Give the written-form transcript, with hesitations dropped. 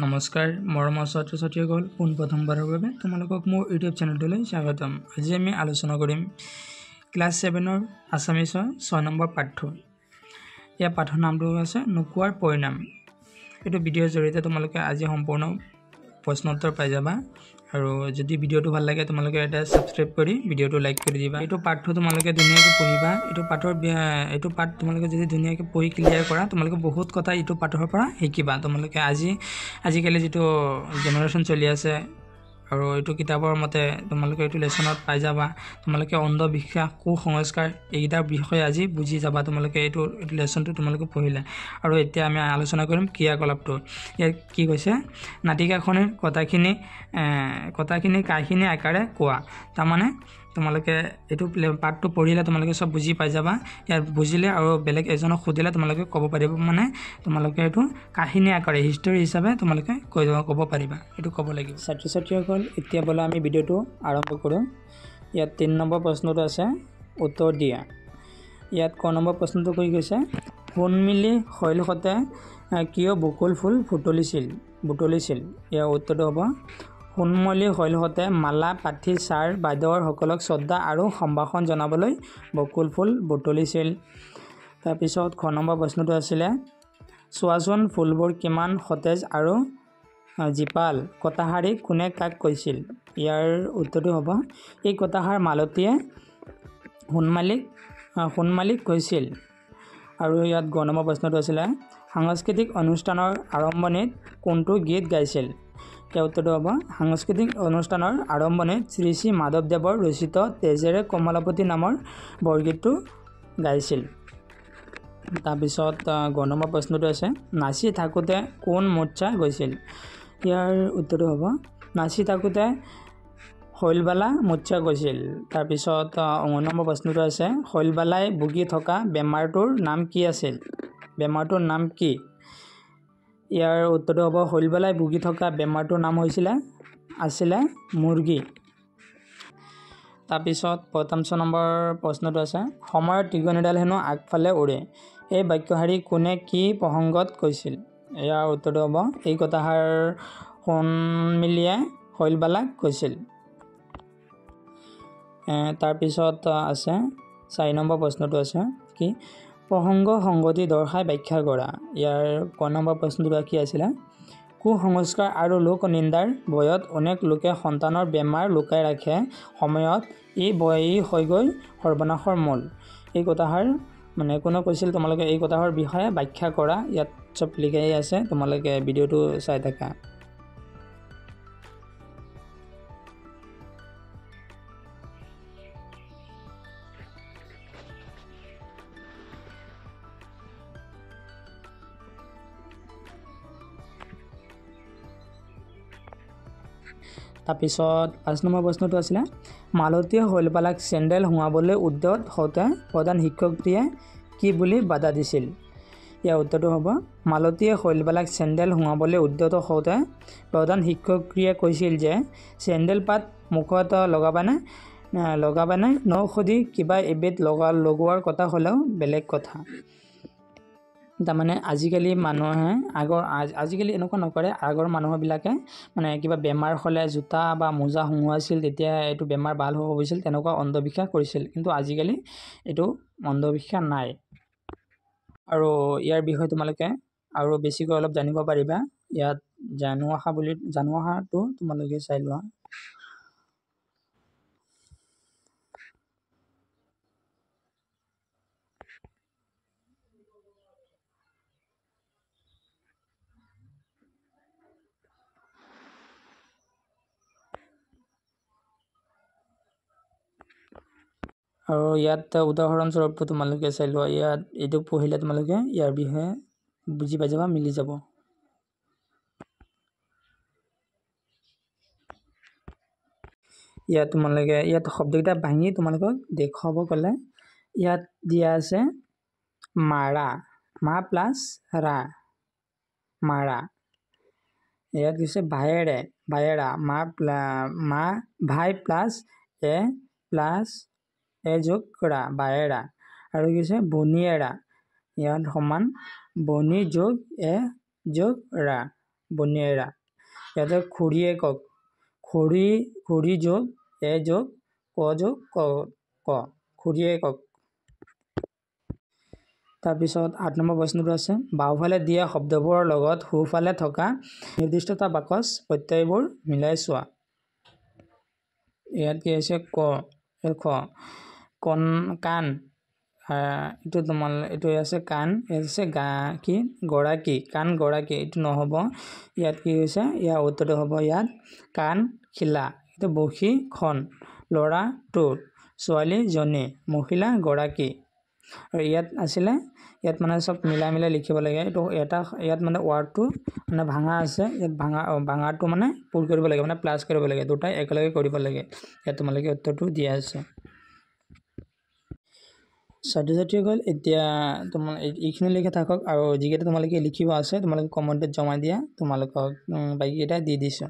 নমস্কাৰ মৰমৰ ছাত্ৰ ছাত্ৰীসকল পোনপ্ৰথমবাৰৰ বাবে তোমালোকক মোৰ ইউটিউব চেনেলটোলৈ স্বাগতম। আজি আমি আলোচনা কৰিম ক্লাছ 7ৰ আছামিছৰ 6 নম্বৰ পাঠ্য। ইয়াৰ পাঠৰ নামটো আছে নোকোৱাৰ পৰিণাম। এইটো ভিডিঅ'ৰ জৰিয়তে তোমালোকে আজি সম্পূৰ্ণ প্ৰশ্ন উত্তৰ পাই যাবা আৰু যদি ভিডিঅ'টো ভাল লাগে তোমালোকে এটা সাবস্ক্ৰাইব কৰি ভিডিঅ'টো লাইক কৰি দিবা। এইটো পাঠটো তোমালোকে ধুনীয়াকৈ পঢ়িবা। এইটো পাঠ তোমালোকে যদি ধুনীয়াকৈ পঢ়ি ক্লিয়াৰ কৰা তোমালোকে বহুত কথা এইটো পাঠৰ পৰা শিকিবা। তোমালোকে আজিকালি যেটো জেনাৰেশ্যন চলি আছে আৰু এইটো কিতাপৰ মতে তোমালোকে এইটো লেসনত পাই যাবা। তোমালোকে অন্ধবিশ্বাস কুসংস্কাৰ এইটাৰ বিষয়ে আজি বুজি যাবা। তোমালোকে এইটো লেসনটো তোমালোকে পঢ়িলে আৰু এতিয়া আমি আলোচনা কৰিম ক্ৰিয়াকলাপটো। ইয়াৰ কি কৈছে নাটিকাখনৰ কথাখিনি কাহিনী আকাৰে কোৱা। তাৰমানে তোমালোকে এইটো পাঠটো পঢ়িলে তোমালোকে সব বুজি পাই যাবা। ইয়াৰ বুজিলে আৰু বেলেগ এজনক সুধিলে তোমালোকে ক'ব পাৰিব, মানে তোমালোকে এইটো কাহিনী আকাৰে হিষ্টৰী হিচাপে তোমালোকে ক'ব পাৰিবা, এইটো ক'ব লাগিব। ছাত্ৰ ছাত্ৰীসকল এতিয়া বলা আমি ভিডিঅ'টো আৰম্ভ কৰোঁ। ইয়াত 3 নম্বৰ প্ৰশ্নটো আছে উত্তৰ দিয়া। ইয়াত ক নম্বৰ প্ৰশ্নটো কৈ গৈছে সোণমিলি শৈলখতে কিয় বকুল ফুল বুটলিছিল। ইয়াৰ উত্তৰটো হ'ব সোণমলি শৈলখতে মালা পাঠি ছাৰ বাইদেউৰ সকলক শ্ৰদ্ধা আৰু সম্ভাষণ জনাবলৈ বকুল ফুল বুটলিছিল। তাৰপিছত খ নম্বৰ প্ৰশ্নটো আছিলে চোৱাচোন ফুলবোৰ কিমান সতেজ আৰু জীপাল, কথাষাৰি কোনে কাক কৈছিল। ইয়াৰ উত্তৰটো হ'ব এই কথাষাৰ মালতীয়ে সোণমালিক কৈছিল। আৰু ইয়াত গ নম্বৰ প্ৰশ্নটো আছিলে সাংস্কৃতিক অনুষ্ঠানৰ আৰম্ভণিত কোনটো গীত গাইছিল। ইয়াৰ উত্তৰটো হ'ব সাংস্কৃতিক অনুষ্ঠানৰ আৰম্ভণিত শ্ৰী শ্ৰী মাধৱদেৱৰ ৰচিত তেজেৰে কমলাপতি নামৰ বৰগীতটো গাইছিল। তাৰপিছত গ নম্বৰ প্ৰশ্নটো আছে নাচি থাকোঁতে কোন মূৰ্ছা গৈছিল। ইয়াৰ উত্তৰটো হ'ব নাচি থাকোঁতে শৈলবালা মূৰ্ছা গৈছিল। তাৰপিছত 9 নম্বৰ প্ৰশ্নটো আছে শৈলবালাই ভুগি থকা বেমাৰটোৰ নাম কি আছিল। বেমাৰটোৰ নাম কি। ইয়াৰ উত্তৰটো হ'ব শৈলবালাই ভুগি থকা বেমাৰটোৰ নাম আছিলে মুৰ্গী। তাৰপিছত 55 নম্বৰ প্ৰশ্নটো আছে সময়ৰ টিকনিডাল হেনো আগফালে উৰে, এই বাক্যশাৰী কোনে কি প্ৰসংগত কৈছিল। ইয়াৰ উত্তৰটো হ'ব এই কথাষাৰ সোণমিলিয়ে শৈলবালাক কৈছিল। তাৰপিছত আছে 4 নম্বৰ প্ৰশ্নটো আছে কি প্ৰসংগ সংগতি দৰ্শাই ব্যাখ্যা কৰা। ইয়াৰ ক নম্বৰ প্ৰশ্নটো কি আছিলে কুসংস্কাৰ আৰু লোক নিন্দাৰ ভয়ত অনেক লোকে সন্তানৰ বেমাৰ লুকাই ৰাখে, সময়ত ই হৈ গৈ সৰ্বনাশৰ মূল। এই কথাষাৰ মানে কোনে কৈছিল তোমালোকে এই কথাষাৰ বিষয়ে ব্যাখ্যা কৰা। ইয়াত চব লিখাই আছে, তোমালোকে ভিডিঅ'টো চাই থাকা। তাৰপিছত 5 নম্বৰ প্ৰশ্নটো আছিলে মালতীয়ে শৈলবালাক চেণ্ডেল সোঙাবলৈ উদ্যত হওঁতে প্ৰধান শিক্ষকটিয়ে কি বুলি বাধা দিছিল। ইয়াৰ উত্তৰটো হ'ব মালতীয়ে শৈলবালাক চেণ্ডেল সোঙাবলৈ উদ্যত হওঁতে প্ৰধান শিক্ষকটিয়ে কৈছিল যে চেণ্ডেল পাত মুখত লগাবানে নসুধি কিবা এবিধ লগোৱাৰ কথা হ'লেও বেলেগ কথা। তাৰমানে আজিকালি মানুহে আজিকালি এনেকুৱা নকৰে। আগৰ মানুহবিলাকে মানে কিবা বেমাৰ হ'লে জোতা বা মোজা সুঙুৱাইছিল, তেতিয়া এইটো বেমাৰ ভাল হ'ব হৈছিল, তেনেকুৱা অন্ধবিশ্বাস কৰিছিল। কিন্তু আজিকালি এইটো অন্ধবিশ্বাস নাই। আৰু ইয়াৰ বিষয়ে তোমালোকে আৰু বেছিকৈ অলপ জানিব পাৰিবা। ইয়াত জানো অহাটো তোমালোকে চাই লোৱা। আৰু ইয়াত উদাহৰণস্বৰূপটো তোমালোকে চাই লোৱা। ইয়াত এইটো পঢ়িলে তোমালোকে ইয়াৰ বিষয়ে বুজি পাই যাবা, মিলি যাব। ইয়াত শব্দকেইটা ভাঙি তোমালোকক দেখুৱাব গ'লে ইয়াত দিয়া আছে মাৰা, মা প্লাছ ৰা মাৰা। ইয়াত দিছে ভায়েৰা মা ভাই প্লাছ এ যোগ ৰা ভায়েৰা। আৰু কিছু বনিয়েৰা, ইয়াত সমান বনি যোগ এ যোগ ৰা বনিয়েৰা ইয়াতে খুৰীয়েকক খুৰী যোগ এ যোগ ক যোগ ক খুৰীয়েকক তাৰপিছত ৮ নম্বৰ প্ৰশ্নটো আছে বাওঁফালে দিয়া শব্দবোৰৰ লগত সোঁফালে থকা নিৰ্দিষ্টতা বাকচ প্ৰত্যয়বোৰ মিলাই চোৱা ইয়াত কি আছে ক কাণ এইটো আছে কাণ আছে কি গৰাকী কাণ গৰাকী এইটো নহ'ব ইয়াত কি হৈছে ইয়াৰ উত্তৰটো হ'ব ইয়াত কাণ খিলা এইটো বহী খন ল'ৰা টোৰ ছোৱালী জনী মহিলা গৰাকী আৰু ইয়াত আছিলে ইয়াত মানে সব মিলাই লিখিব লাগে এইটো এটা ইয়াত মানে ৱাৰ্ডটো মানে ভাঙা আছে ইয়াত ভাঙাটো মানে পুৰ কৰিব লাগে মানে প্লাস কৰিব লাগে দুটা একেলগে কৰিব লাগে ইয়াত তোমালোকে উত্তৰটো দিয়া আছে ছাত্ৰ-ছাত্ৰীসকল এতিয়া তোমালোক এইখিনি লিখি থাকক আৰু যিকেইটা তোমালোকে লিখিব আছে তোমালোকে কমেণ্টত জমা দিয়া তোমালোকক বাকীকেইটা দি দিছোঁ